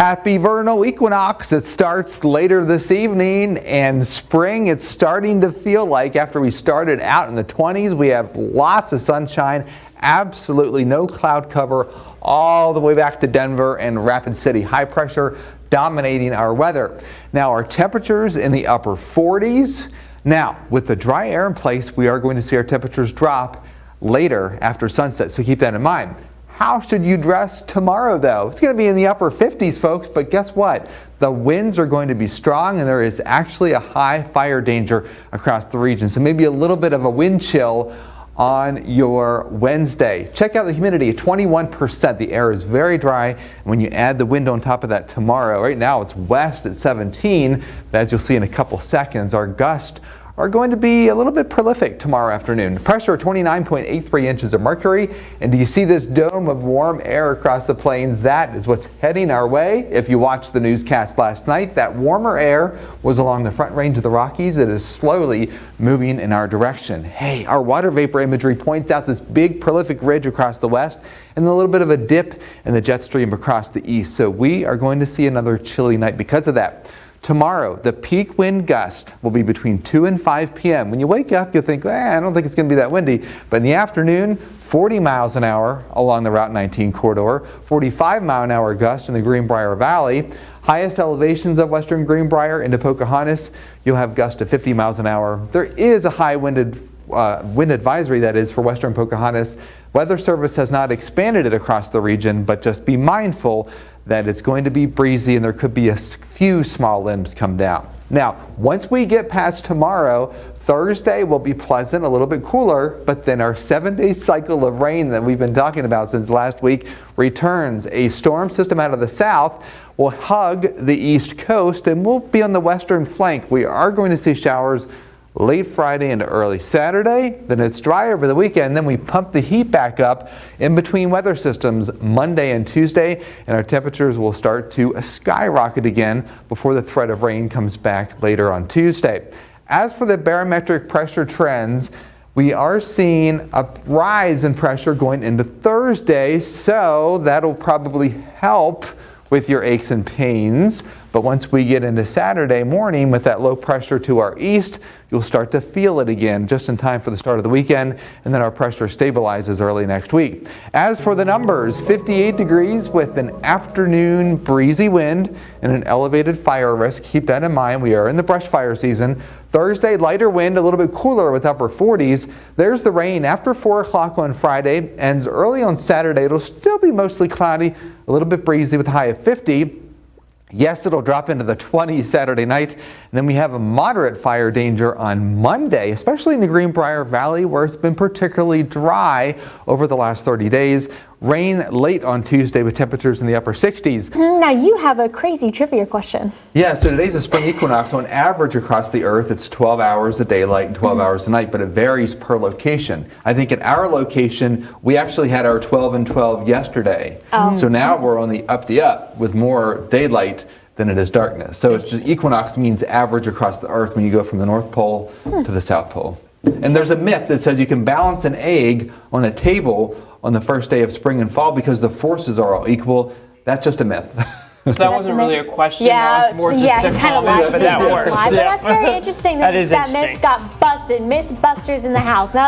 Happy vernal equinox. It starts later this evening, and spring it's starting to feel like. After we started out in the 20s, we have lots of sunshine, absolutely no cloud cover all the way back to Denver and Rapid City. High pressure dominating our weather. Now our temperatures in the upper 40s. Now with the dry air in place, we are going to see our temperatures drop later after sunset, so keep that in mind. How should you dress tomorrow, though? It's going to be in the upper 50s, folks, but guess what? The winds are going to be strong, and there is actually a high fire danger across the region. So maybe a little bit of a wind chill on your Wednesday. Check out the humidity at 21%. The air is very dry. And when you add the wind on top of that tomorrow, right now it's west at 17, but as you'll see in a couple seconds, our gusts are going to be a little bit prolific tomorrow afternoon. Pressure 29.83 inches of mercury. And do you see this dome of warm air across the plains? That is what's heading our way. If you watched the newscast last night, that warmer air was along the front range of the Rockies. It is slowly moving in our direction. Hey, our water vapor imagery points out this big prolific ridge across the west and a little bit of a dip in the jet stream across the east. So we are going to see another chilly night because of that. Tomorrow, the peak wind gust will be between 2 and 5 p.m. When you wake up, you'll think, I don't think it's going to be that windy. But in the afternoon, 40 miles an hour along the Route 19 corridor, 45 mile an hour gust in the Greenbrier Valley. Highest elevations of western Greenbrier into Pocahontas, you'll have gusts of 50 miles an hour. There is a high wind advisory, that is, for western Pocahontas. Weather Service has not expanded it across the region, but just be mindful that it's going to be breezy and there could be a few small limbs come down. Now, once we get past tomorrow, Thursday will be pleasant, a little bit cooler, but then our 7-day cycle of rain that we've been talking about since last week returns. A storm system out of the south will hug the east coast and we'll be on the western flank. We are going to see showers late Friday into early Saturday. Then it's dry over the weekend. Then we pump the heat back up in between weather systems Monday and Tuesday, and our temperatures will start to skyrocket again before the threat of rain comes back later on Tuesday. As for the barometric pressure trends, we are seeing a rise in pressure going into Thursday, so that'll probably help with your aches and pains. But once we get into Saturday morning with that low pressure to our east, you'll start to feel it again just in time for the start of the weekend, and then our pressure stabilizes early next week. As for the numbers, 58 degrees with an afternoon breezy wind and an elevated fire risk. Keep that in mind. We are in the brush fire season. Thursday, lighter wind, a little bit cooler with upper 40s. There's the rain after 4 o'clock on Friday, and early on Saturday, it'll still be mostly cloudy, a little bit breezy with a high of 50. Yes, it'll drop into the 20s Saturday night. And then we have a moderate fire danger on Monday, especially in the Greenbrier Valley, where it's been particularly dry over the last 30 days. Rain late on Tuesday with temperatures in the upper 60s. Now you have a crazy trivia question. Yeah, so today's a spring equinox. On average across the earth, it's 12 hours of daylight and 12 hours of night, but it varies per location. I think at our location, we actually had our 12 and 12 yesterday. So now we're on the up with more daylight than it is darkness. So it's just equinox means average across the earth when you go from the North Pole to the South Pole. And there's a myth that says you can balance an egg on a table on the first day of spring and fall because the forces are all equal. That's just a myth. So that wasn't really a question. Yeah, that was more just a comment, but that works. But that's very interesting that That is that interesting. myth got busted. Mythbusters in the house. Now